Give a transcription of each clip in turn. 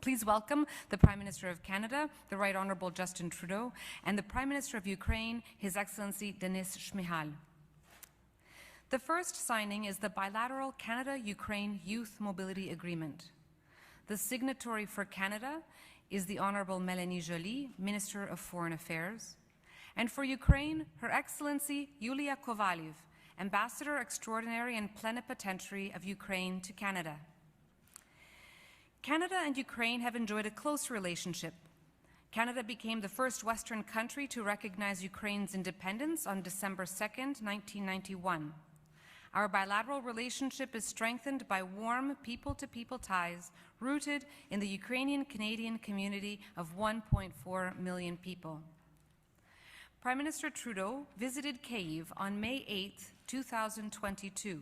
Please welcome the Prime Minister of Canada, the Right Honourable Justin Trudeau, and the Prime Minister of Ukraine, His Excellency Denis Shmyhal. The first signing is the bilateral Canada-Ukraine Youth Mobility Agreement. The signatory for Canada is the Honourable Mélanie Joly, Minister of Foreign Affairs, and for Ukraine, Her Excellency Yulia Kovalyev, Ambassador Extraordinary and Plenipotentiary of Ukraine to Canada. Canada and Ukraine have enjoyed a close relationship. Canada became the first Western country to recognize Ukraine's independence on December 2nd, 1991. Our bilateral relationship is strengthened by warm people-to-people ties rooted in the Ukrainian-Canadian community of 1.4 million people. Prime Minister Trudeau visited Kyiv on May 8, 2022,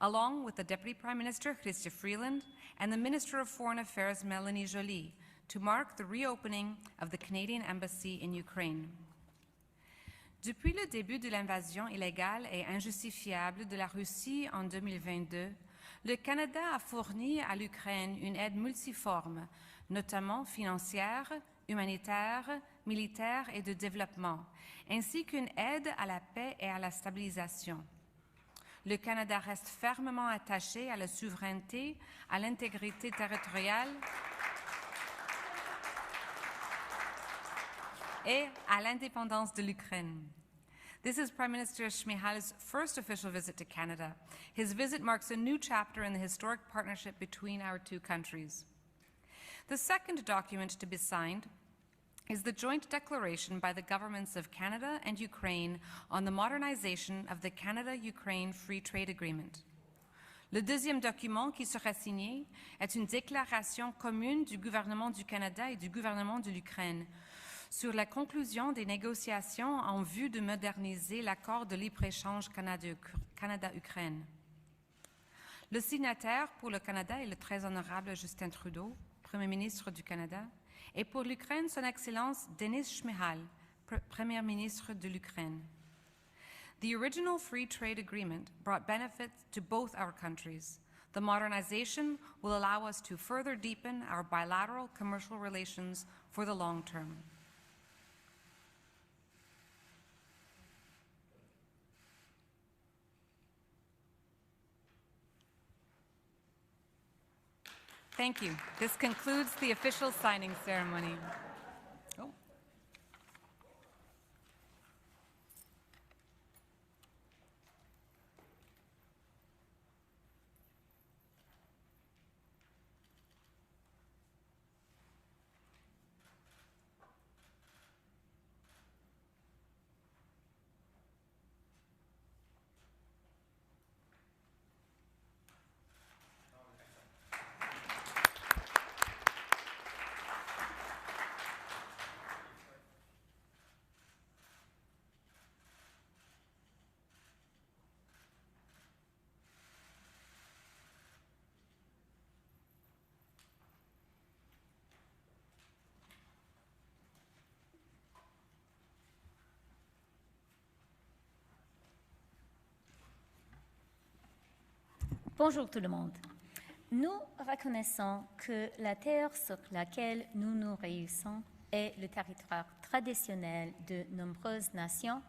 along with the Deputy Prime Minister Chrystia Freeland and the Minister of Foreign Affairs Mélanie Joly, to mark the reopening of the Canadian Embassy in Ukraine. Depuis le début de l'invasion illégale et injustifiable de la Russie en 2022, le Canada a fourni à l'Ukraine une aide multiforme, notamment financière, humanitaire, militaire et de développement, ainsi qu'une aide à la paix et à la stabilisation. Le Canada reste fermement attaché à la souveraineté, à l'intégrité territoriale et à l'indépendance de l'Ukraine. This is Prime Minister Shmyhal's first official visit to Canada. His visit marks a new chapter in the historic partnership between our two countries. The second document to be signed is the joint declaration by the governments of Canada and Ukraine on the modernization of the Canada-Ukraine Free Trade Agreement. Le deuxième document qui sera signé est une déclaration commune du gouvernement du Canada et du gouvernement de l'Ukraine sur la conclusion des négociations en vue de moderniser l'accord de libre-échange Canada-Ukraine. Le signataire pour le Canada est le très honorable Justin Trudeau, Premier ministre du Canada, et pour l'Ukraine, Son Excellence Denis Shmyhal, Premier ministre de l'Ukraine. The original free trade agreement brought benefits to both our countries. The modernization will allow us to further deepen our bilateral commercial relations for the long term. Thank you. This concludes the official signing ceremony. Bonjour tout le monde. Nous reconnaissons que la terre sur laquelle nous nous réunissons est le territoire traditionnel de nombreuses nations,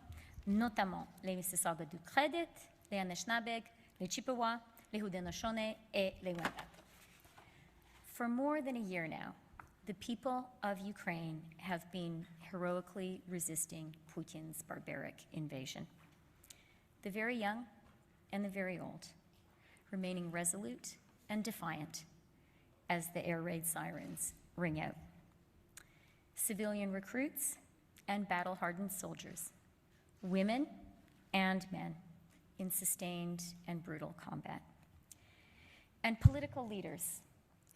notamment les Mississauga du Credit, les Anishinaabe, les Chippewa, les Haudenosaunee et les Wendat. For more than a year now, the people of Ukraine have been heroically resisting Putin's barbaric invasion. The very young and the very old, remaining resolute and defiant as the air raid sirens ring out. Civilian recruits and battle-hardened soldiers, women and men in sustained and brutal combat. And political leaders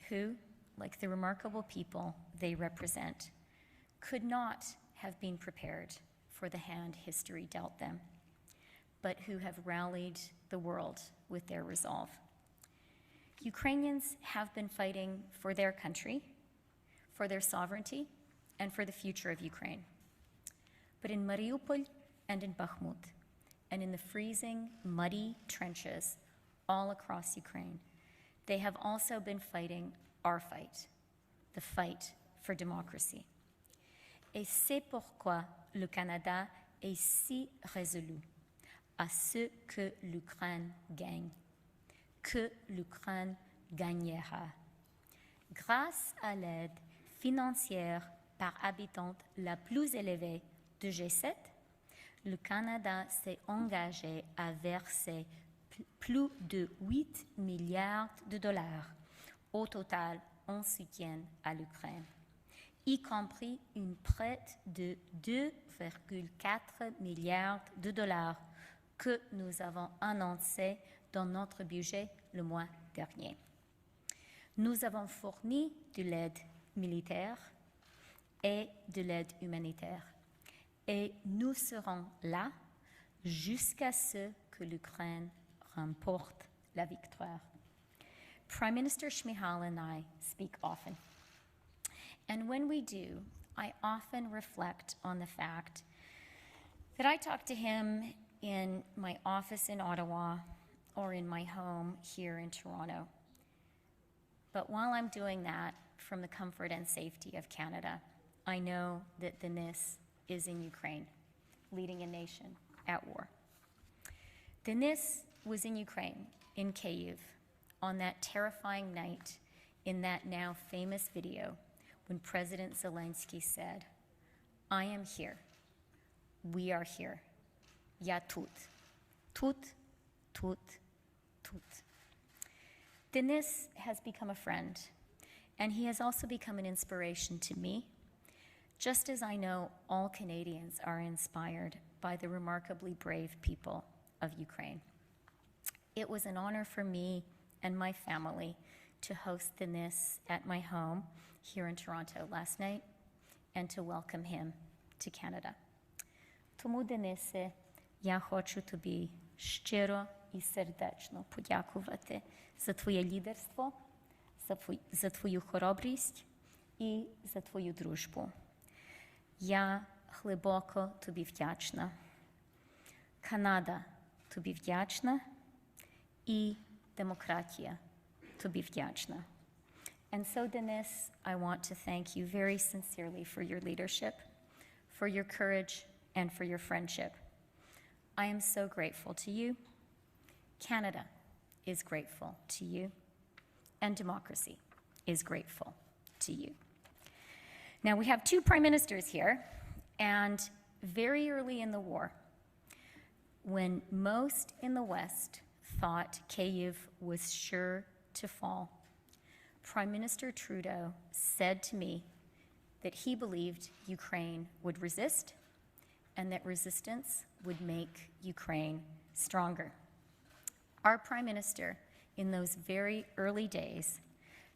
who, like the remarkable people they represent, could not have been prepared for the hand history dealt them, but who have rallied the world with their resolve. Ukrainians have been fighting for their country, for their sovereignty, and for the future of Ukraine. But in Mariupol and in Bakhmut, and in the freezing, muddy trenches all across Ukraine, they have also been fighting our fight the fight for democracy. Et c'est pourquoi le Canada est si résolu à ce que l'Ukraine gagne, que l'Ukraine gagnera. Grâce à l'aide financière par habitant la plus élevée du G7, le Canada s'est engagé à verser plus de 8 milliards de dollars au total en soutien à l'Ukraine, y compris une prête de 2,4 milliards de dollars que nous avons annoncé dans notre budget le mois dernier. Nous avons fourni de l'aide militaire et de l'aide humanitaire, et nous serons là jusqu'à ce que l'Ukraine remporte la victoire. Prime Minister Shmyhal and I speak often. And when we do, I often reflect on the fact that I talk to him in my office in Ottawa or in my home here in Toronto. But while I'm doing that from the comfort and safety of Canada, I know that Denis is in Ukraine, leading a nation at war. Denis was in Ukraine, in Kyiv, on that terrifying night in that now famous video when President Zelensky said, "I am here. We are here. Я тут. Тут, тут, тут." Denis has become a friend, and he has also become an inspiration to me, just as I know all Canadians are inspired by the remarkably brave people of Ukraine. It was an honor for me and my family to host Denis at my home here in Toronto last night and to welcome him to Canada. Тому, Денисе, я хочу тобі щиро і сердечно подякувати за твоє лідерство, за твою хоробрість і за твою дружбу. Я глибоко тобі вдячна. Канада тобі вдячна і демократія тобі вдячна. And so, Denis, I want to thank you very sincerely for your leadership, for your courage, and for your friendship. I am so grateful to you. Canada is grateful to you. And democracy is grateful to you. Now, we have two prime ministers here, and very early in the war, when most in the West thought Kyiv was sure to fall, Prime Minister Trudeau said to me that he believed Ukraine would resist and that resistance would make Ukraine stronger. Our Prime Minister, in those very early days,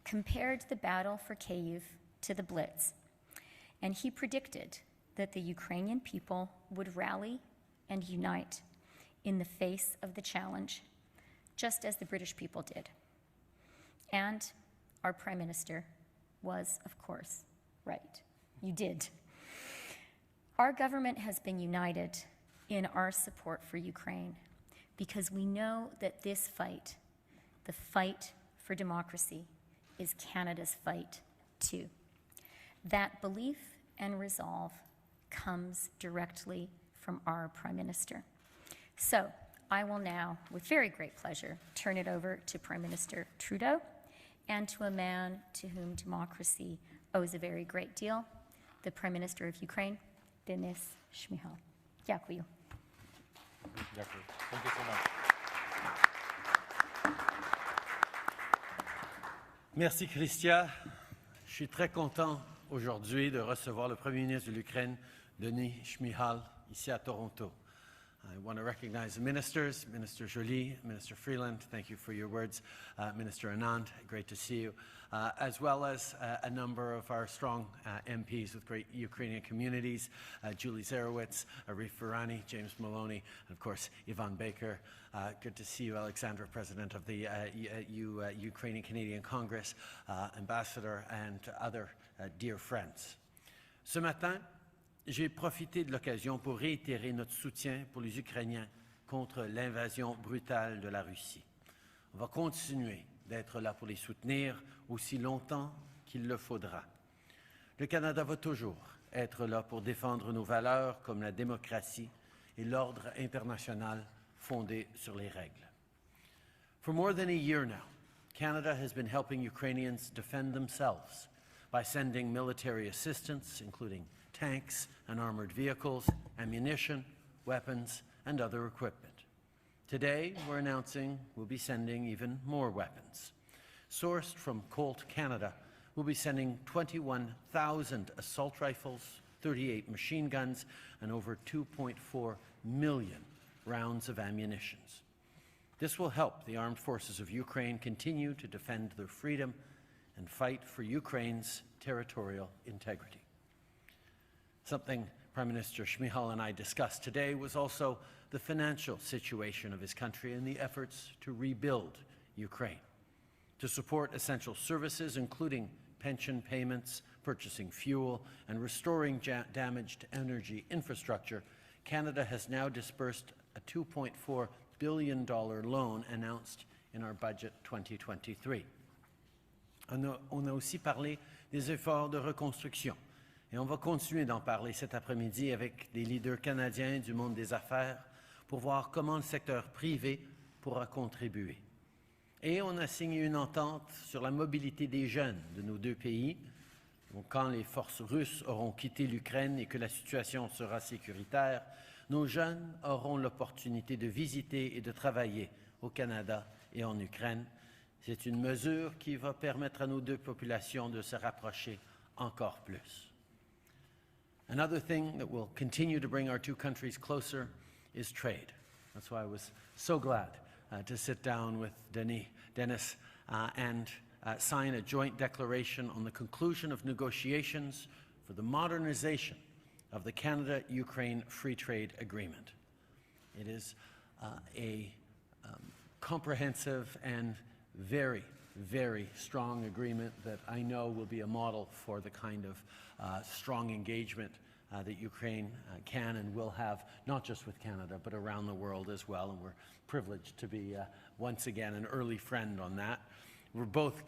compared the battle for Kyiv to the Blitz, and he predicted that the Ukrainian people would rally and unite in the face of the challenge, just as the British people did. And our Prime Minister was, of course, right. You did. Our government has been united in our support for Ukraine because we know that this fight, the fight for democracy, is Canada's fight too. That belief and resolve comes directly from our Prime Minister. So I will now, with very great pleasure, turn it over to Prime Minister Trudeau and to a man to whom democracy owes a very great deal, the Prime Minister of Ukraine, Denis Shmyhal. Дякую. Дякую. Thank you so much. Merci, Christia. Je suis très content aujourd'hui de recevoir le Premier ministre de l'Ukraine, Denis Shmyhal, ici à Toronto. I want to recognize the ministers, Minister Joly, Minister Freeland, thank you for your words, Minister Anand, great to see you, as well as a number of our strong MPs with great Ukrainian communities, Julie Zarowitz, Arif Virani, James Maloney, and of course, Ivan Baker. Good to see you, Alexandra, President of the Ukrainian Canadian Congress, Ambassador, and other dear friends. Ce matin, j'ai profité de l'occasion pour réitérer notre soutien pour les Ukrainiens contre l'invasion brutale de la Russie. On va continuer d'être là pour les soutenir aussi longtemps qu'il le faudra. Le Canada va toujours être là pour défendre nos valeurs comme la démocratie et l'ordre international fondé sur les règles. For more than a year now, Canada has been helping Ukrainians defend themselves by sending military assistance, including tanks and armored vehicles, ammunition, weapons, and other equipment. Today, we're announcing we'll be sending even more weapons. Sourced from Colt Canada, we'll be sending 21,000 assault rifles, 38 machine guns, and over 2.4 million rounds of ammunition. This will help the armed forces of Ukraine continue to defend their freedom and fight for Ukraine's territorial integrity. Something Prime Minister Shmyhal and I discussed today was also the financial situation of his country and the efforts to rebuild Ukraine. To support essential services, including pension payments, purchasing fuel, and restoring damaged energy infrastructure, Canada has now disbursed a $2.4 billion loan announced in our budget 2023. On a aussi parlé des efforts de reconstruction et on va continuer d'en parler cet après-midi avec des leaders canadiens du monde des affaires pour voir comment le secteur privé pourra contribuer. Et on a signé une entente sur la mobilité des jeunes de nos deux pays. Donc, quand les forces russes auront quitté l'Ukraine et que la situation sera sécuritaire, nos jeunes auront l'opportunité de visiter et de travailler au Canada et en Ukraine. C'est une mesure qui va permettre à nos deux populations de se rapprocher encore plus. Another thing that will continue to bring our two countries closer is trade. That's why I was so glad to sit down with Dennis and sign a joint declaration on the conclusion of negotiations for the modernization of the Canada-Ukraine Free Trade Agreement. It is a comprehensive and very, very strong agreement that I know will be a model for the kind of strong engagement that Ukraine can and will have, not just with Canada, but around the world as well. And we're privileged to be, once again, an early friend on that. We're both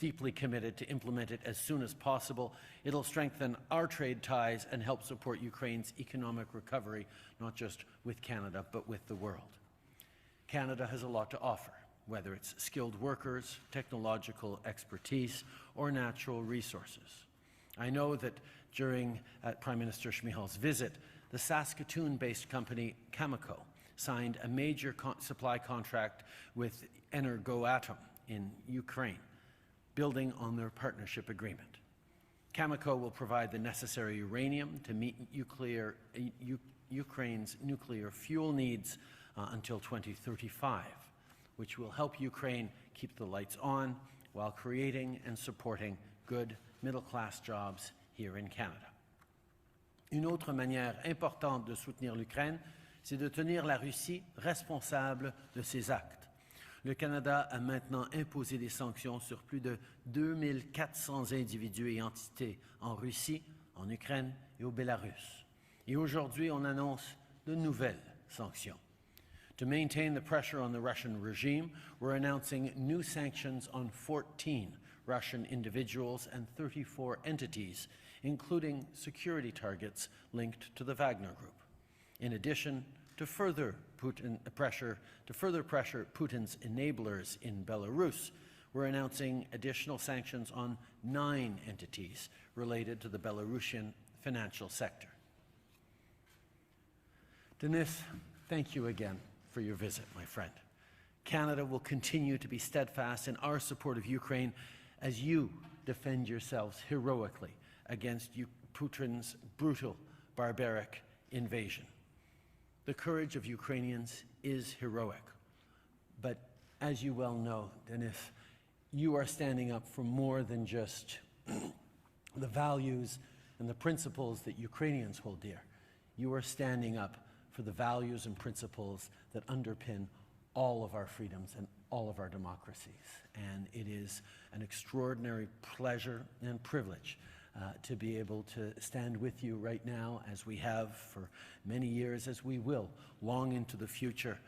deeply committed to implement it as soon as possible. It'll strengthen our trade ties and help support Ukraine's economic recovery, not just with Canada, but with the world. Canada has a lot to offer, whether it's skilled workers, technological expertise, or natural resources. I know that during Prime Minister Shmyhal's visit, the Saskatoon-based company Cameco signed a major supply contract with Energoatom in Ukraine, building on their partnership agreement. Cameco will provide the necessary uranium to meet Ukraine's nuclear fuel needs until 2035, which will help Ukraine keep the lights on while creating and supporting good middle-class jobs here in Canada. Une autre manière importante de soutenir l'Ukraine, c'est de tenir la Russie responsable de ses actes. Le Canada a maintenant imposé des sanctions sur plus de 2400 individus et entités en Russie, en Ukraine et au Belarus. Et aujourd'hui, on annonce de nouvelles sanctions. To maintain the pressure on the Russian regime, we're announcing new sanctions on 14 Russian individuals and 34 entities, including security targets linked to the Wagner Group. In addition, to further pressure Putin's enablers in Belarus, we're announcing additional sanctions on 9 entities related to the Belarusian financial sector. Denis, thank you again for your visit, my friend. Canada will continue to be steadfast in our support of Ukraine as you defend yourselves heroically against Putin's brutal, barbaric invasion. The courage of Ukrainians is heroic, but as you well know, Denis, you are standing up for more than just the values and the principles that Ukrainians hold dear. You are standing up for the values and principles that underpin all of our freedoms and all of our democracies. And it is an extraordinary pleasure and privilege to be able to stand with you right now, as we have for many years, as we will long into the future.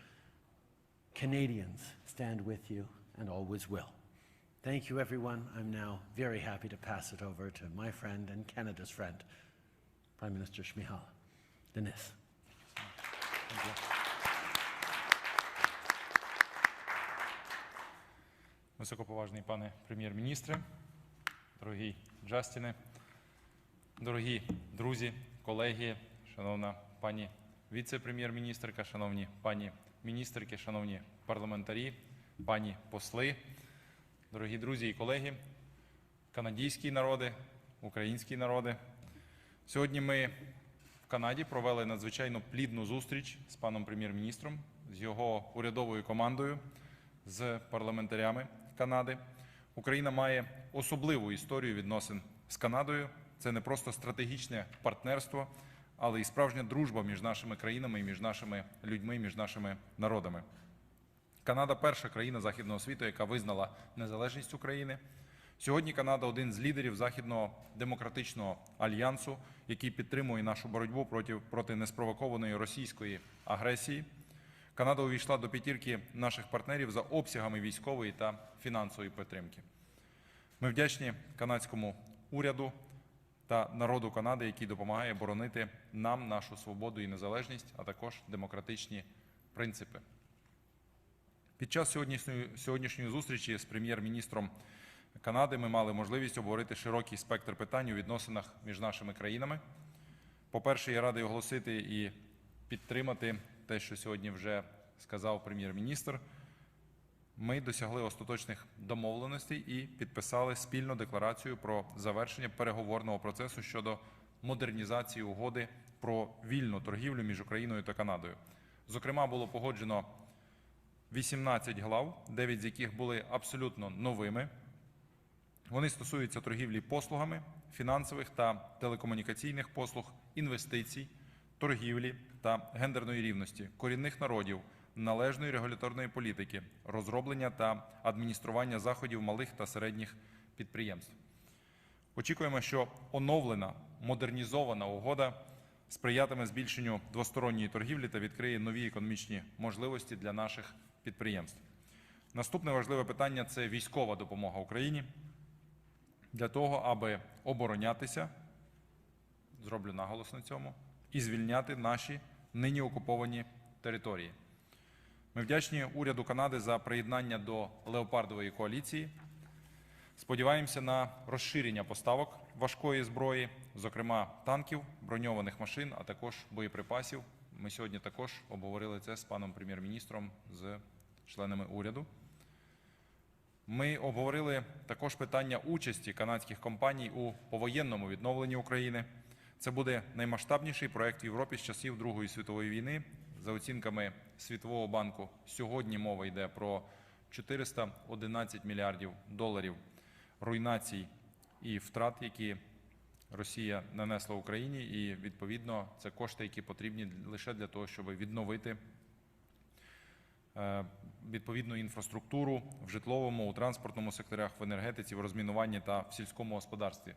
Canadians stand with you and always will. Thank you, everyone. I'm now very happy to pass it over to my friend and Canada's friend, Prime Minister Shmihal. Denis. Високоповажний пане прем'єр-міністре, дорогий Джастіне, дорогі друзі, колеги, шановна пані віце-прем'єр-міністерка, шановні пані міністерки, шановні парламентарі, пані посли, дорогі друзі і колеги, канадійські народи, українські народи. Сьогодні ми в Канаді провели надзвичайно плідну зустріч з паном прем'єр-міністром, з його урядовою командою, з парламентарями Канади. Україна має особливу історію відносин з Канадою. Це не просто стратегічне партнерство, але і справжня дружба між нашими країнами, і між нашими людьми, між нашими народами. Канада – перша країна Західного світу, яка визнала незалежність України. Сьогодні Канада – один з лідерів Західного демократичного альянсу, який підтримує нашу боротьбу проти неспровокованої російської агресії. Канада увійшла до п'ятірки наших партнерів за обсягами військової та фінансової підтримки. Ми вдячні канадському уряду та народу Канади, який допомагає боронити нам нашу свободу і незалежність, а також демократичні принципи. Під час сьогоднішньої зустрічі з прем'єр-міністром Канади ми мали можливість обговорити широкий спектр питань у відносинах між нашими країнами. По-перше, я радий оголосити і підтримати те, що сьогодні вже сказав прем'єр-міністр. Ми досягли остаточних домовленостей і підписали спільну декларацію про завершення переговорного процесу щодо модернізації угоди про вільну торгівлю між Україною та Канадою. Зокрема, було погоджено 18 глав, 9 з яких були абсолютно новими. Вони стосуються торгівлі послугами, фінансових та телекомунікаційних послуг, інвестицій, торгівлі та гендерної рівності, корінних народів, належної регуляторної політики, розроблення та адміністрування заходів малих та середніх підприємств. Очікуємо, що оновлена, модернізована угода сприятиме збільшенню двосторонньої торгівлі та відкриє нові економічні можливості для наших підприємств. Наступне важливе питання – це військова допомога Україні. Для того, аби оборонятися, зроблю наголос на цьому, і звільняти наші нині окуповані території. Ми вдячні уряду Канади за приєднання до леопардової коаліції. Сподіваємося на розширення поставок важкої зброї, зокрема танків, броньованих машин, а також боєприпасів. Ми сьогодні також обговорили це з паном прем'єр-міністром, з членами уряду. Ми обговорили також питання участі канадських компаній у повоєнному відновленні України. Це буде наймасштабніший проєкт в Європі з часів Другої світової війни. За оцінками Світового банку, сьогодні мова йде про 411 мільярдів доларів руйнацій і втрат, які Росія нанесла Україні. І, відповідно, це кошти, які потрібні лише для того, щоб відновити відповідну інфраструктуру в житловому, у транспортному секторах, в енергетиці, в розмінуванні та в сільському господарстві.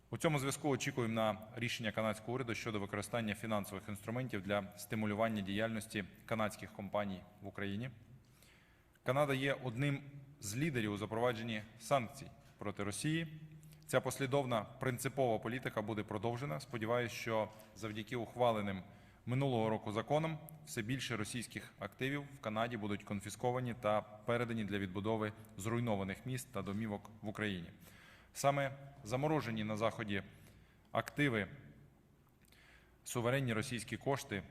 У цьому зв'язку очікуємо на рішення канадського уряду щодо використання фінансових інструментів для стимулювання діяльності канадських компаній в Україні. Канада є одним з лідерів у запровадженні санкцій проти Росії. Ця послідовна принципова політика буде продовжена. Сподіваюся, що завдяки ухваленим минулого року законам все більше російських активів в Канаді будуть конфісковані та передані для відбудови зруйнованих міст та домівок в Україні. Саме заморожені на Заході активи, суверенні російські кошти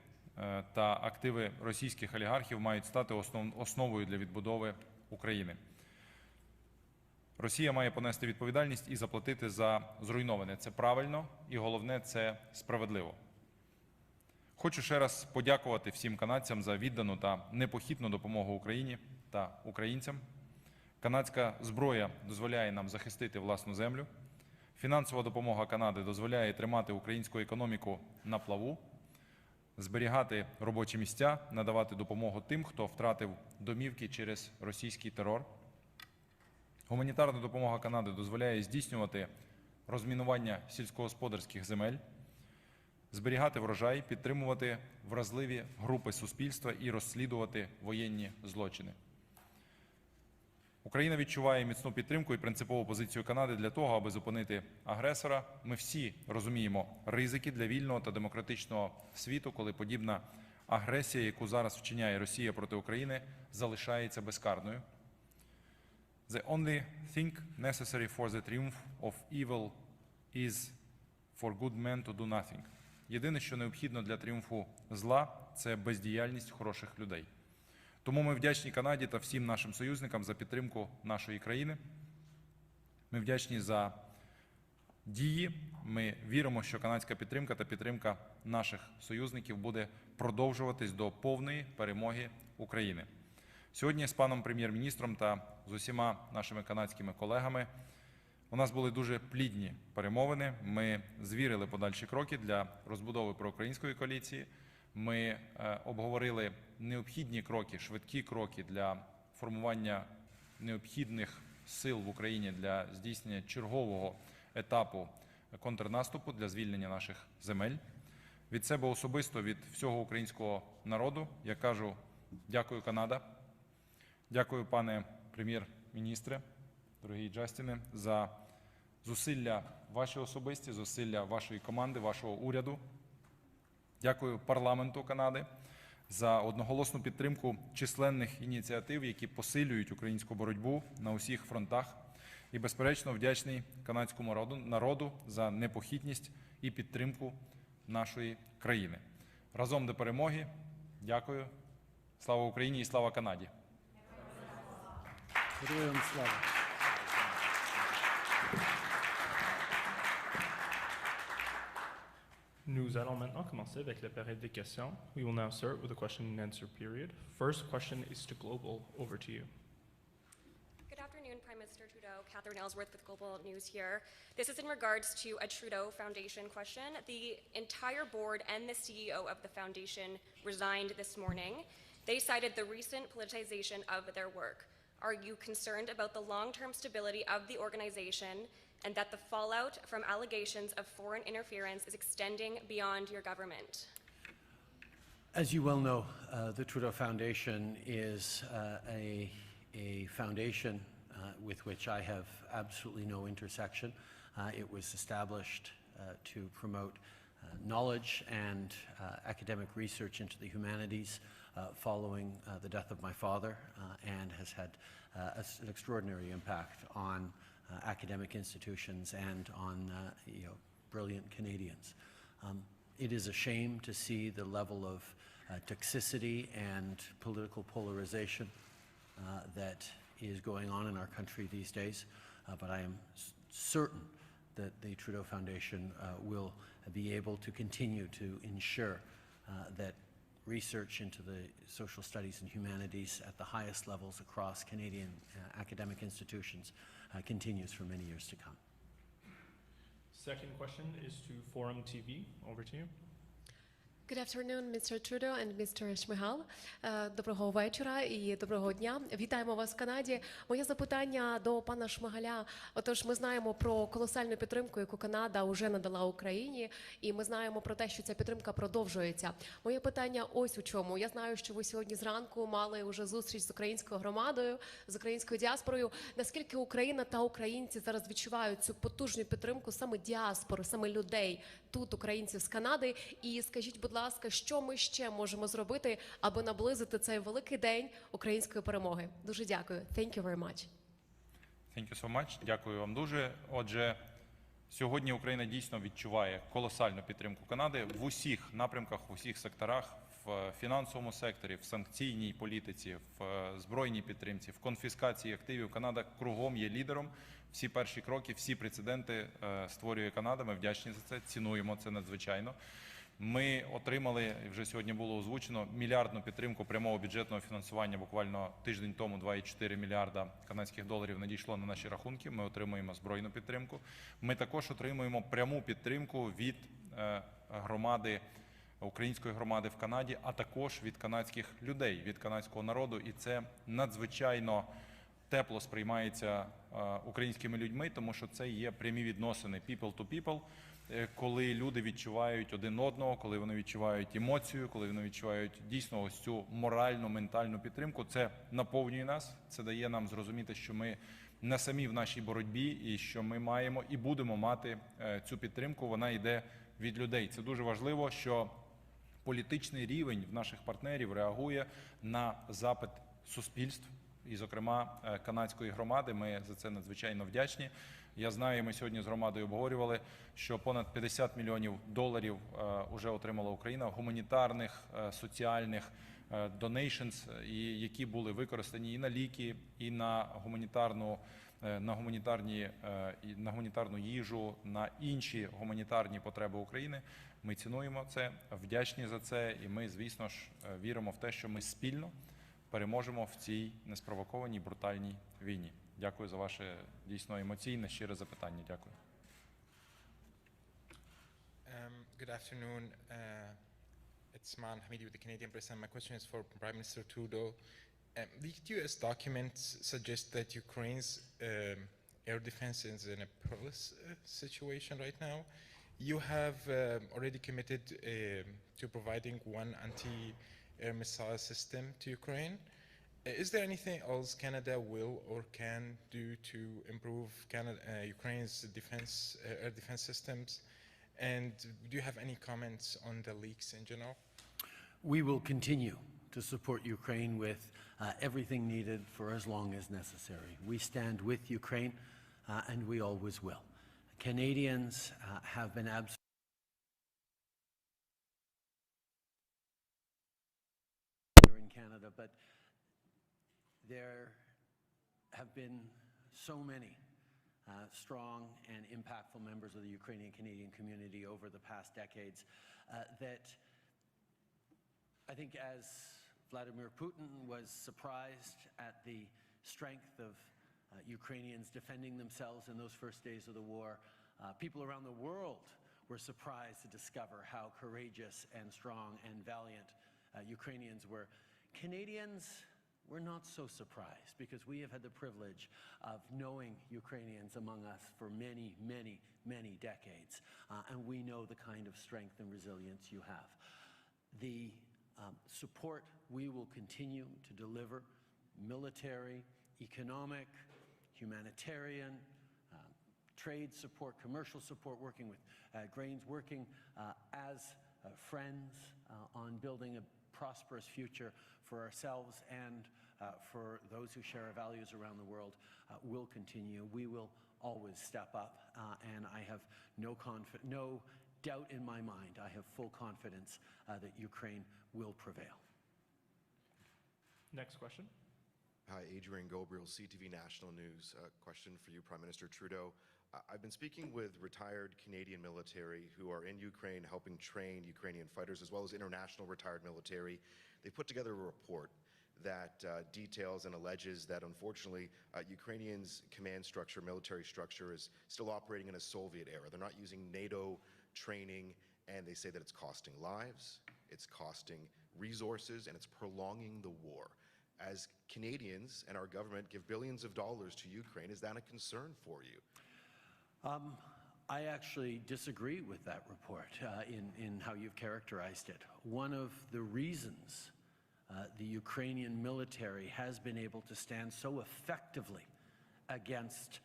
та активи російських олігархів мають стати основою для відбудови України. Росія має понести відповідальність і заплатити за зруйноване. Це правильно і, головне, це справедливо. Хочу ще раз подякувати всім канадцям за віддану та непохитну допомогу Україні та українцям. Канадська зброя дозволяє нам захистити власну землю. Фінансова допомога Канади дозволяє тримати українську економіку на плаву, зберігати робочі місця, надавати допомогу тим, хто втратив домівки через російський терор. Гуманітарна допомога Канади дозволяє здійснювати розмінування сільськогосподарських земель, зберігати врожай, підтримувати вразливі групи суспільства і розслідувати воєнні злочини. Україна відчуває міцну підтримку і принципову позицію Канади для того, аби зупинити агресора. Ми всі розуміємо ризики для вільного та демократичного світу, коли подібна агресія, яку зараз вчиняє Росія проти України, залишається безкарною. The only thing necessary for the triumph of evil is for good men to do nothing. Єдине, що необхідно для тріумфу зла – це бездіяльність хороших людей. Тому ми вдячні Канаді та всім нашим союзникам за підтримку нашої країни. Ми вдячні за дії. Ми віримо, що канадська підтримка та підтримка наших союзників буде продовжуватись до повної перемоги України. Сьогодні з паном прем'єр-міністром та з усіма нашими канадськими колегами у нас були дуже плідні перемовини. Ми звірили подальші кроки для розбудови проукраїнської коаліції. Ми обговорили необхідні кроки, швидкі кроки для формування необхідних сил в Україні для здійснення чергового етапу контрнаступу для звільнення наших земель. Від себе особисто, від всього українського народу я кажу дякую, Канада. Дякую, пане прем'єр-міністре, дорогий Джастіне, за зусилля ваші особисті, зусилля вашої команди, вашого уряду. Дякую парламенту Канади за одноголосну підтримку численних ініціатив, які посилюють українську боротьбу на усіх фронтах. І, безперечно, вдячний канадському народу за непохитність і підтримку нашої країни. Разом до перемоги. Дякую. Слава Україні і слава Канаді. Героям слава. Nous allons maintenant commencer avec la période des questions. We will now start with the question and answer period. First question is to Global. Over to you. Good afternoon, Prime Minister Trudeau. Catherine Ellsworth with Global News here. This is in regards to a Trudeau Foundation question. The entire board and the CEO of the foundation resigned this morning. They cited the recent politicization of their work. Are you concerned about the long-term stability of the organization and that the fallout from allegations of foreign interference is extending beyond your government? As you well know, the Trudeau Foundation is a foundation with which I have absolutely no intersection. It was established to promote knowledge and academic research into the humanities following the death of my father and has had an extraordinary impact on academic institutions and on brilliant Canadians. It is a shame to see the level of toxicity and political polarization that is going on in our country these days, but I am certain that the Trudeau Foundation will be able to continue to ensure that research into the social studies and humanities at the highest levels across Canadian academic institutions continues for many years to come. Second question is to Forum TV. Over to you. Good afternoon, Mr. Trudeau and Mr. Shmihal. Доброго вечора і доброго дня. Вітаємо вас в Канаді. Моє запитання до пана Шмигаля. Отож, ми знаємо про колосальну підтримку, яку Канада вже надала Україні, і ми знаємо про те, що ця підтримка продовжується. Моє питання ось у чому. Я знаю, що ви сьогодні зранку мали вже зустріч з українською громадою, з українською діаспорою. Наскільки Україна та українці зараз відчувають цю потужну підтримку саме діаспори, саме людей, тут українців з Канади? І скажіть, будь ласка, що ми ще можемо зробити, аби наблизити цей великий день української перемоги? Дуже дякую. Thank you very much. Thank you so much. Дякую вам дуже. Отже, сьогодні Україна дійсно відчуває колосальну підтримку Канади в усіх напрямках, в усіх секторах, в фінансовому секторі, в санкційній політиці, в збройній підтримці, в конфіскації активів. Канада кругом є лідером. Всі перші кроки, всі прецеденти створює Канада. Ми вдячні за це, цінуємо це надзвичайно. Ми отримали, вже сьогодні було озвучено, мільярдну підтримку прямого бюджетного фінансування. Буквально тиждень тому 2,4 мільярда канадських доларів надійшло на наші рахунки. Ми отримуємо збройну підтримку. Ми також отримуємо пряму підтримку від громади, української громади в Канаді, а також від канадських людей, від канадського народу. І це надзвичайно тепло сприймається українськими людьми, тому що це є прямі відносини people to people, коли люди відчувають один одного, коли вони відчувають емоцію, коли вони відчувають дійсно ось цю моральну, ментальну підтримку. Це наповнює нас, це дає нам зрозуміти, що ми не самі в нашій боротьбі і що ми маємо і будемо мати цю підтримку, вона йде від людей. Це дуже важливо, що політичний рівень в наших партнерів реагує на запит суспільств, і, зокрема, канадської громади. Ми за це надзвичайно вдячні. Я знаю, ми сьогодні з громадою обговорювали, що понад 50 мільйонів доларів вже отримала Україна гуманітарних, соціальних donations, і які були використані і на ліки, і на гуманітарну їжу, на інші гуманітарні потреби України. Ми цінуємо це, вдячні за це, і ми, звісно ж, віримо в те, що ми спільно переможемо в цій неспровокованій, брутальній війні. Дякую за ваше дійсно емоційне, щире запитання. Дякую. Good afternoon. It's Man Hamidi with the Canadian Press, and my question is for Prime Minister Trudeau. Leaked US documents suggest that Ukraine's air defense is in a perilous situation right now. You have already committed to providing one anti-air missile system to Ukraine. Is there anything else Canada will or can do to improve Ukraine's air defense systems? And do you have any comments on the leaks in general? We will continue to support Ukraine with everything needed for as long as necessary. We stand with Ukraine, and we always will. Canadians have been absolutely here in Canada, but there have been so many strong and impactful members of the Ukrainian-Canadian community over the past decades that I think as Vladimir Putin was surprised at the strength of Ukrainians defending themselves in those first days of the war, people around the world were surprised to discover how courageous and strong and valiant Ukrainians were. Canadians we're not so surprised because we have had the privilege of knowing Ukrainians among us for many, many, many decades, and we know the kind of strength and resilience you have. The support we will continue to deliver, military, economic, humanitarian, trade support, commercial support, working with grains, working as friends on building a prosperous future for ourselves and for those who share our values around the world will continue. We will always step up, and I have no doubt in my mind. I have full confidence that Ukraine will prevail. Next question. Hi, Adrian Gobriel, CTV National News. Question for you, Prime Minister Trudeau. I've been speaking with retired Canadian military who are in Ukraine helping train Ukrainian fighters, as well as international retired military. They put together a report that details and alleges that, unfortunately, Ukrainians' command structure, military structure, is still operating in a Soviet era. They're not using NATO training, and they say that it's costing lives, it's costing resources, and it's prolonging the war. As Canadians and our government give billions of dollars to Ukraine, is that a concern for you? I actually disagree with that report in how you've characterized it. One of the reasons the Ukrainian military has been able to stand so effectively against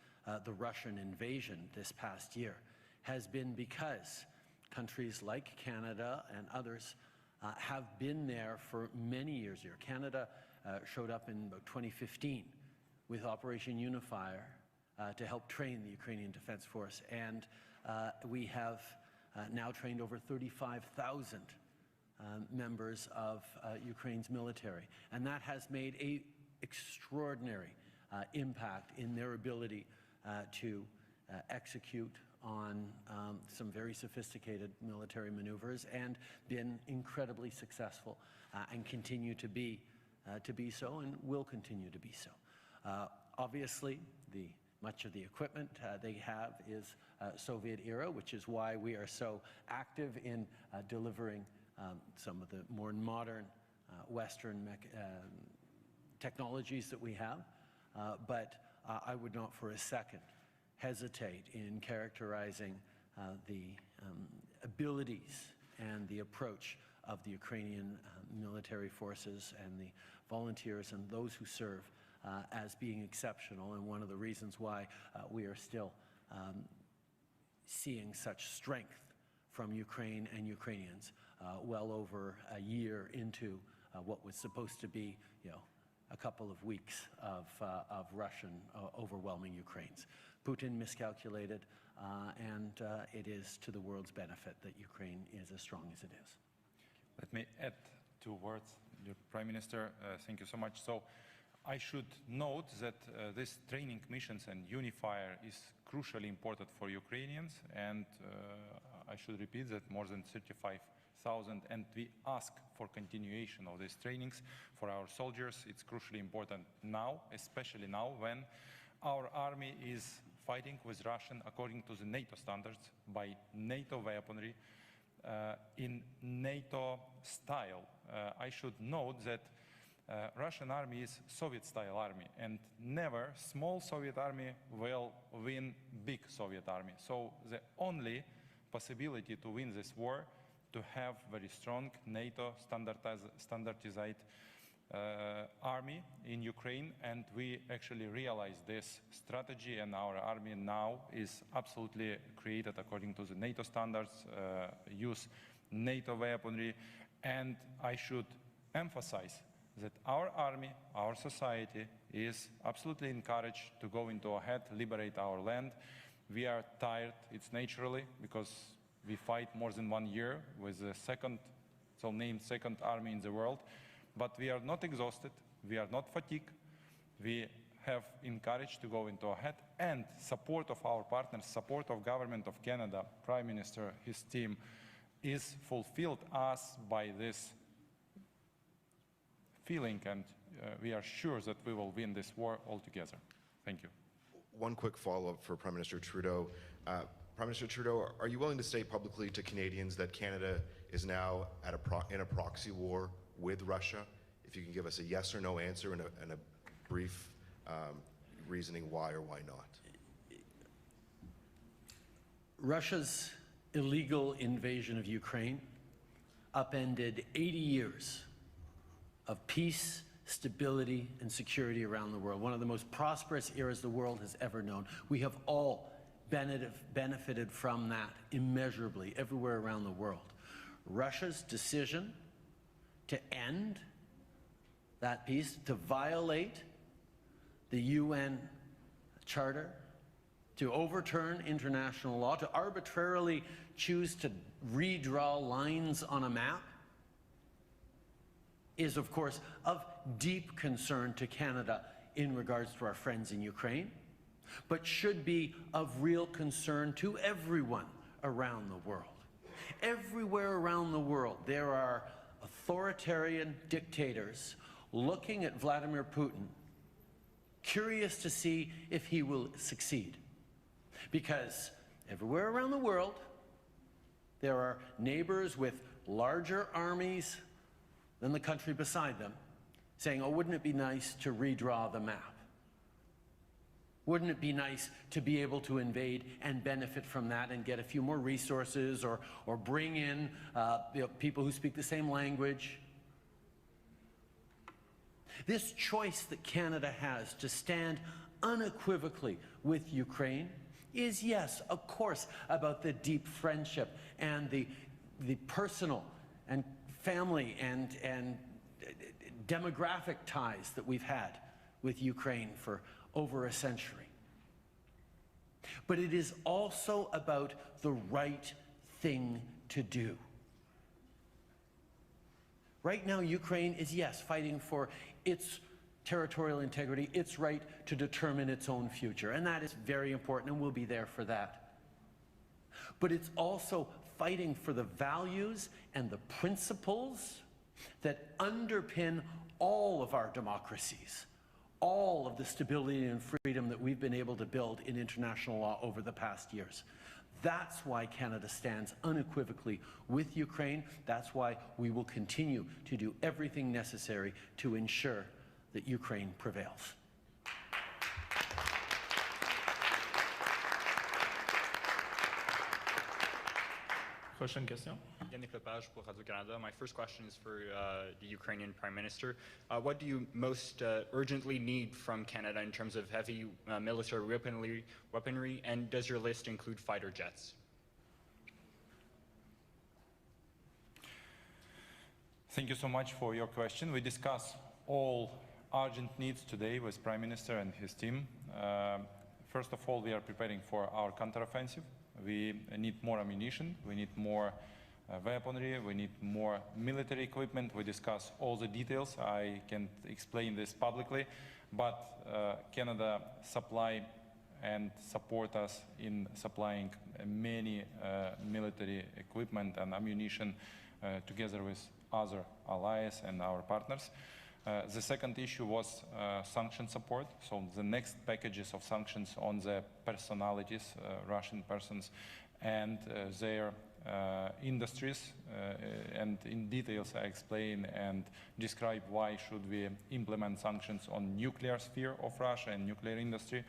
the Russian invasion this past year has been because countries like Canada and others have been there for many years here. Canada showed up in about 2015 with Operation Unifier to help train the Ukrainian Defense Force, and we have now trained over 35,000 members of Ukraine's military, and that has made an extraordinary impact in their ability to execute on some very sophisticated military maneuvers and been incredibly successful and continue to be so and will continue to be so. Obviously, much of the equipment they have is Soviet era, which is why we are so active in delivering some of the more modern Western technologies that we have. but I would not for a second hesitate in characterizing the abilities and the approach of the Ukrainian military forces and the volunteers and those who serve as being exceptional, and one of the reasons why we are still seeing such strength from Ukraine and Ukrainians well over a year into what was supposed to be, a couple of weeks of Russian overwhelming Ukraine's. Putin miscalculated, and it is to the world's benefit that Ukraine is as strong as it is. Let me add 2 words, dear Prime Minister. Thank you so much. So I should note that this training missions and unifier is crucially important for Ukrainians, and I should repeat that more than 35,000, and we ask for continuation of these trainings for our soldiers. It's crucially important now, especially now when our army is fighting with Russian according to the NATO standards, by NATO weaponry, in NATO style. I should note that Russian army is Soviet-style army, and never small Soviet army will win big Soviet army. So the only possibility to win this war to have very strong NATO standardized army in Ukraine, and we actually realize this strategy, and our army now is absolutely created according to the NATO standards, use NATO weaponry, and I should emphasize that our army, our society is absolutely encouraged to go into ahead, liberate our land. We are tired, it's naturally, because we fight more than 1 year with the so-named second army in the world. But we are not exhausted, we are not fatigued, we have encouraged to go into ahead, and support of our partners, support of Government of Canada, Prime Minister, his team, is fulfilled us by this feeling, and we are sure that we will win this war altogether. Thank you. One quick follow-up for Prime Minister Trudeau. Prime Minister Trudeau, are you willing to state publicly to Canadians that Canada is now in a proxy war with Russia? If you can give us a yes or no answer and a brief reasoning why or why not. Russia's illegal invasion of Ukraine upended 80 years of peace, stability, and security around the world. One of the most prosperous eras the world has ever known. We have all benefited from that immeasurably everywhere around the world. Russia's decision to end that peace, to violate the UN Charter, to overturn international law, to arbitrarily choose to redraw lines on a map, is, of course, of deep concern to Canada in regards to our friends in Ukraine, but should be of real concern to everyone around the world. Everywhere around the world, there are authoritarian dictators looking at Vladimir Putin, curious to see if he will succeed. Because everywhere around the world, there are neighbors with larger armies than the country beside them, saying, oh, wouldn't it be nice to redraw the map? Wouldn't it be nice to be able to invade and benefit from that and get a few more resources, or bring in people who speak the same language? This choice that Canada has to stand unequivocally with Ukraine is, yes, of course, about the deep friendship and the personal and family and demographic ties that we've had with Ukraine for over a century. But it is also about the right thing to do. Right now, Ukraine is, yes, fighting for its territorial integrity, its right to determine its own future, and that is very important, and we'll be there for that. But it's also fighting for the values and the principles that underpin all of our democracies, all of the stability and freedom that we've been able to build in international law over the past years. That's why Canada stands unequivocally with Ukraine. That's why we will continue to do everything necessary to ensure that Ukraine prevails. Prochaine question. Yannick Lepage pour Radio-Canada. My first question is for the Ukrainian Prime Minister. What do you most urgently need from Canada in terms of heavy military weaponry, and does your list include fighter jets? Thank you so much for your question. We discuss all urgent needs today with Prime Minister and his team. First of all, we are preparing for our counteroffensive. We need more ammunition, we need more weaponry, we need more military equipment. We discuss all the details. I can't explain this publicly, but Canada supply and support us in supplying many military equipment and ammunition together with other allies and our partners. The second issue was sanction support. So the next packages of sanctions on the personalities, Russian persons, and their industries. And in details, I explain and describe why should we implement sanctions on nuclear sphere of Russia and nuclear industry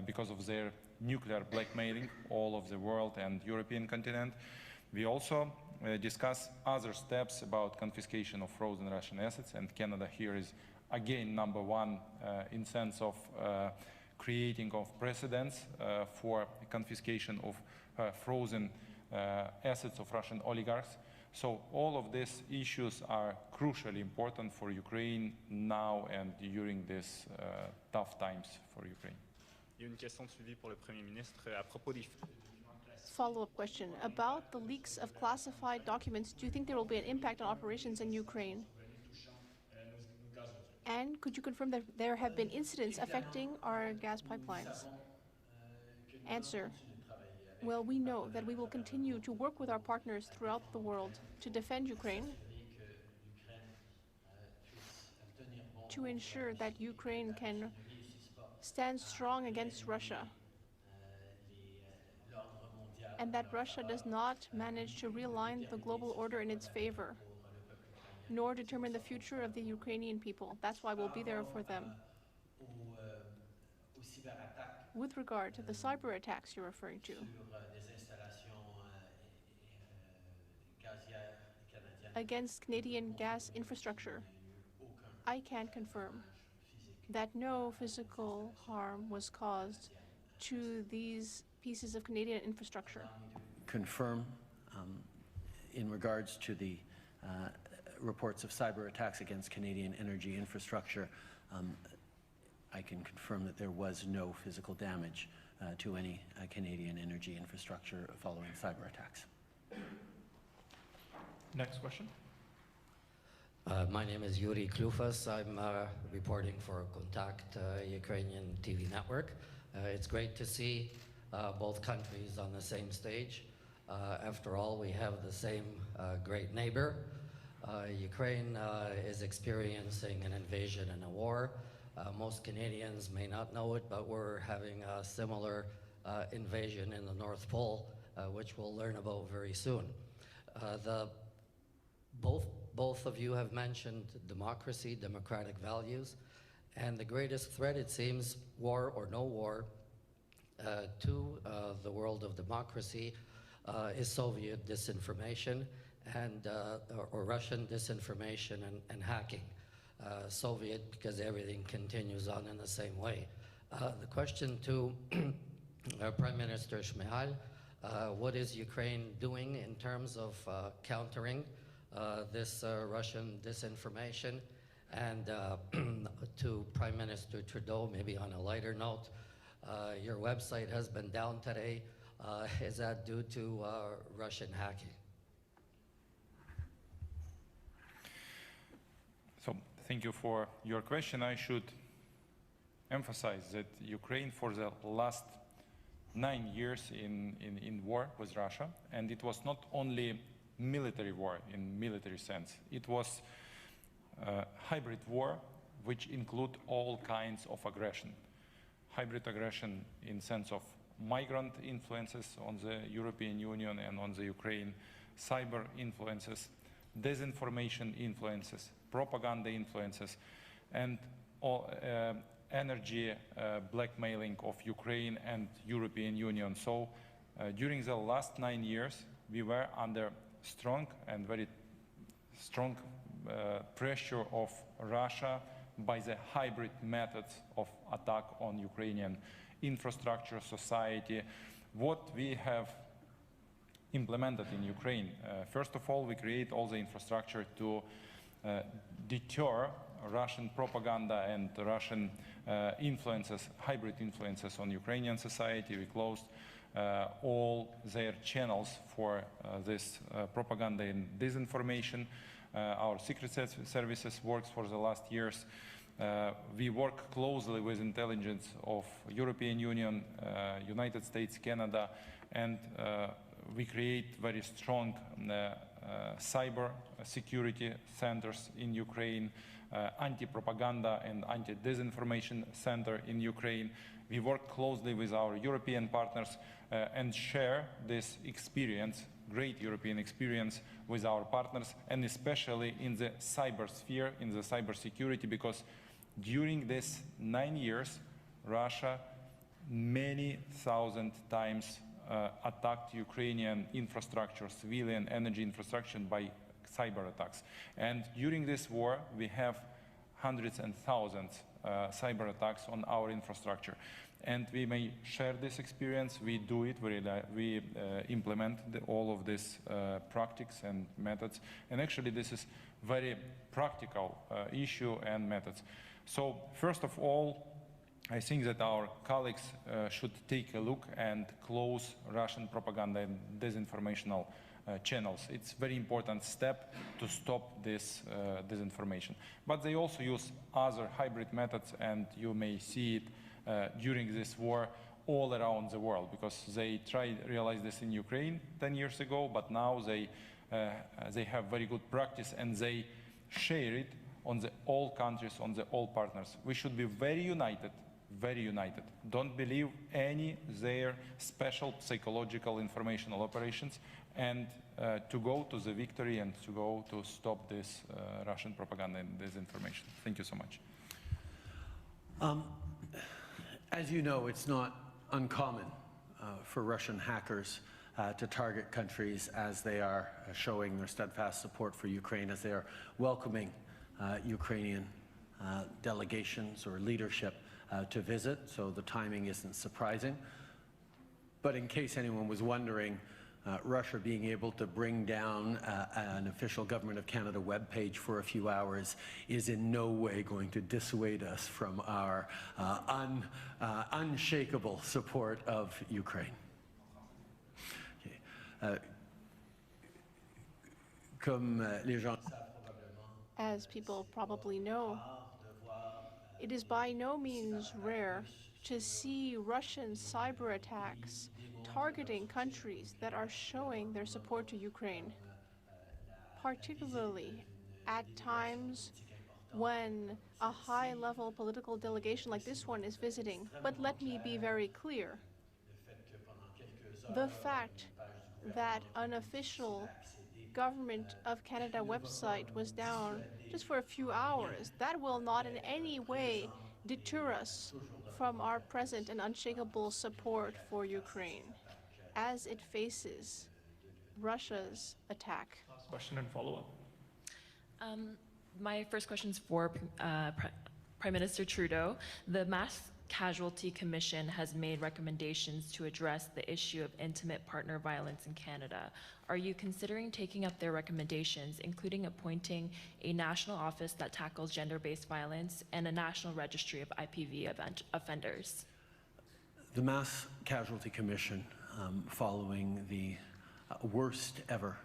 because of their nuclear blackmailing all of the world and European continent. We also discuss other steps about confiscation of frozen Russian assets, and Canada here is again #1 in sense of creating of precedents for confiscation of frozen assets of Russian oligarchs. So all of these issues are crucially important for Ukraine now and during these tough times for Ukraine. Il y a une question de suivi pour le Premier ministre à propos des Follow-up question. About the leaks of classified documents, do you think there will be an impact on operations in Ukraine? And could you confirm that there have been incidents affecting our gas pipelines? Answer. Well, we know that we will continue to work with our partners throughout the world to defend Ukraine, to ensure that Ukraine can stand strong against Russia, and that Russia does not manage to realign the global order in its favor, nor determine the future of the Ukrainian people. That's why we'll be there for them. With regard to the cyber attacks you're referring to, against Canadian gas infrastructure, I can confirm that no physical harm was caused to these pieces of Canadian infrastructure. Confirm in regards to the reports of cyber attacks against Canadian energy infrastructure, I can confirm that there was no physical damage to any Canadian energy infrastructure following cyber attacks. Next question. My name is Yuri Klufas. I'm reporting for Kontakt Ukrainian TV network. It's great to see both countries on the same stage. After all, we have the same great neighbor. Ukraine is experiencing an invasion and a war. Most Canadians may not know it, but we're having a similar invasion in the North Pole, which we'll learn about very soon. Both of you have mentioned democracy, democratic values, and the greatest threat, it seems, war or no war, to the world of democracy is Soviet disinformation and or Russian disinformation and hacking. Soviet because everything continues on in the same way. The question to Prime Minister Shmyhal, what is Ukraine doing in terms of countering this Russian disinformation? And to Prime Minister Trudeau, maybe on a lighter note, your website has been down today. Is that due to Russian hacking? So thank you for your question. I should emphasize that Ukraine for the last 9 years in war with Russia, and it was not only military war in military sense. It was a hybrid war which include all kinds of aggression. Hybrid aggression in sense of migrant influences on the European Union and on the Ukraine, cyber influences, disinformation influences, propaganda influences, and energy blackmailing of Ukraine and European Union. So during the last 9 years, we were under strong and very strong pressure of Russia by the hybrid methods of attack on Ukrainian infrastructure, society. What we have implemented in Ukraine, first of all, we create all the infrastructure to deter Russian propaganda and Russian influences, hybrid influences on Ukrainian society. We closed all their channels for this propaganda and disinformation. Our secret services works for the last years. We work closely with intelligence of European Union, United States, Canada, and we create very strong cyber security centers in Ukraine, anti-propaganda and anti-disinformation center in Ukraine. We work closely with our European partners and share this experience, great European experience, with our partners, and especially in the cyber sphere, in the cyber security, because during these 9 years, Russia many thousand times attacked Ukrainian infrastructure, civilian energy infrastructure by cyber attacks. And during this war, we have hundreds and thousands cyber attacks on our infrastructure. And we may share this experience. We do it. We implement all of these practices and methods. And actually, this is very practical issue and methods. So first of all, I think that our colleagues should take a look and close Russian propaganda and disinformational channels. It's a very important step to stop this disinformation. But they also use other hybrid methods, and you may see it during this war all around the world, because they tried to realize this in Ukraine 10 years ago, but now they have very good practice and they share it on the all countries, on the all partners. We should be very united. Very united. Don't believe any their special psychological informational operations, and to go to the victory and to go to stop this Russian propaganda and disinformation. Thank you so much. As you know, it's not uncommon for Russian hackers to target countries as they are showing their steadfast support for Ukraine, as they are welcoming Ukrainian delegations or leadership to visit, so the timing isn't surprising. But in case anyone was wondering, Russia being able to bring down an official Government of Canada webpage for a few hours is in no way going to dissuade us from our unshakable support of Ukraine. Okay. As people probably know, it is by no means rare to see Russian cyber attacks targeting countries that are showing their support to Ukraine, particularly at times when a high-level political delegation like this one is visiting. But let me be very clear. The fact that an official Government of Canada website was down just for a few hours, that will not in any way deter us from our present and unshakable support for Ukraine as it faces Russia's attack. Last question and follow-up. My first question is for Prime Minister Trudeau. The Mass Casualty Commission has made recommendations to address the issue of intimate partner violence in Canada. Are you considering taking up their recommendations, including appointing a national office that tackles gender-based violence and a national registry of IPV offenders? The Mass Casualty Commission, following the worst ever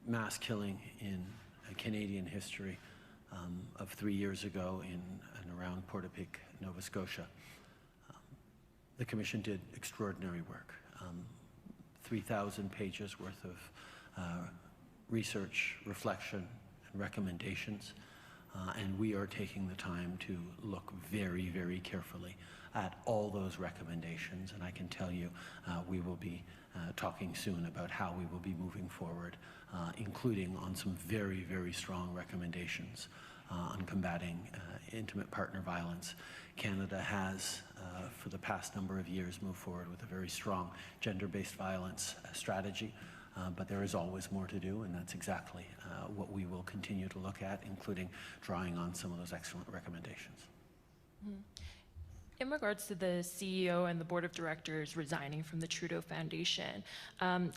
mass killing in Canadian history of 3 years ago in and around Portapique, Nova Scotia. The Commission did extraordinary work. 3,000 pages worth of research, reflection, and recommendations. And we are taking the time to look very, very carefully at all those recommendations. And I can tell you we will be talking soon about how we will be moving forward, including on some very, very strong recommendations on combating intimate partner violence. Canada has, for the past number of years, moved forward with a very strong gender-based violence strategy, but there is always more to do, and that's exactly what we will continue to look at, including drawing on some of those excellent recommendations. In regards to the CEO and the board of directors resigning from the Trudeau Foundation,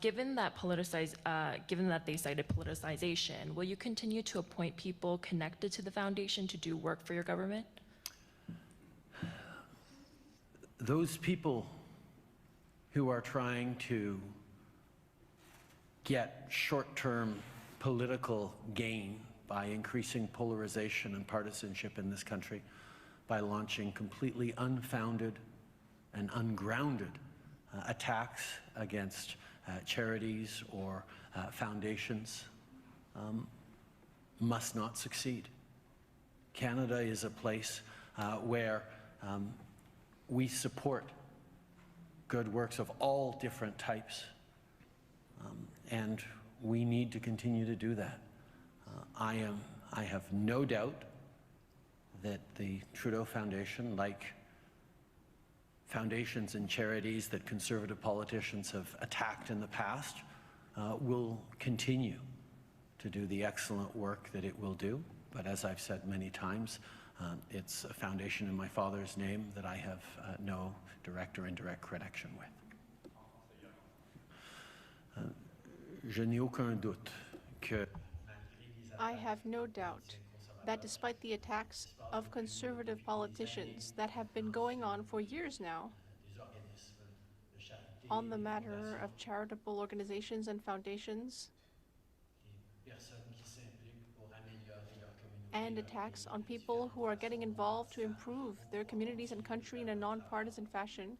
given that they cited politicization, will you continue to appoint people connected to the foundation to do work for your government? Those people who are trying to get short-term political gain by increasing polarization and partisanship in this country, by launching completely unfounded and ungrounded attacks against charities or foundations, must not succeed. Canada is a place where we support good works of all different types, and we need to continue to do that. I have no doubt that the Trudeau Foundation, like foundations and charities that conservative politicians have attacked in the past, will continue to do the excellent work that it will do. But as I've said many times, it's a foundation in my father's name that I have no direct or indirect connection with. Je n'ai aucun doute que I have no doubt that despite the attacks of conservative politicians that have been going on for years now on the matter of charitable organizations and foundations, and attacks on people who are getting involved to improve their communities and country in a non-partisan fashion,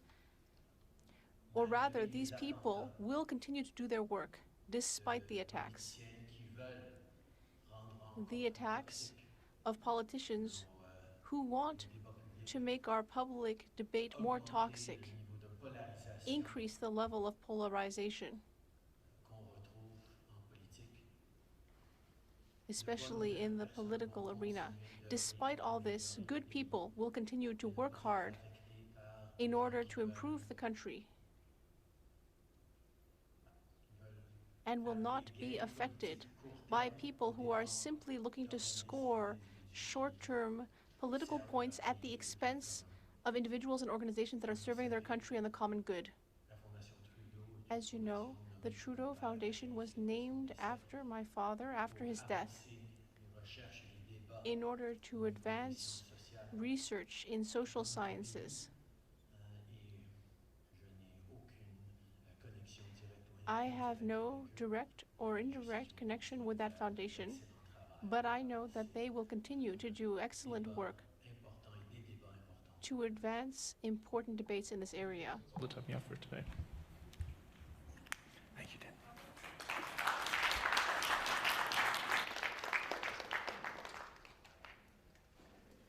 or rather, these people will continue to do their work despite the attacks. The attacks of politicians who want to make our public debate more toxic, increase the level of polarization, especially in the political arena. Despite all this, good people will continue to work hard in order to improve the country and will not be affected by people who are simply looking to score short-term political points at the expense of individuals and organizations that are serving their country and the common good. As you know, the Trudeau Foundation was named after my father, after his death, in order to advance research in social sciences. I have no direct or indirect connection with that foundation, but I know that they will continue to do excellent work to advance important debates in this area. All the time you have for today.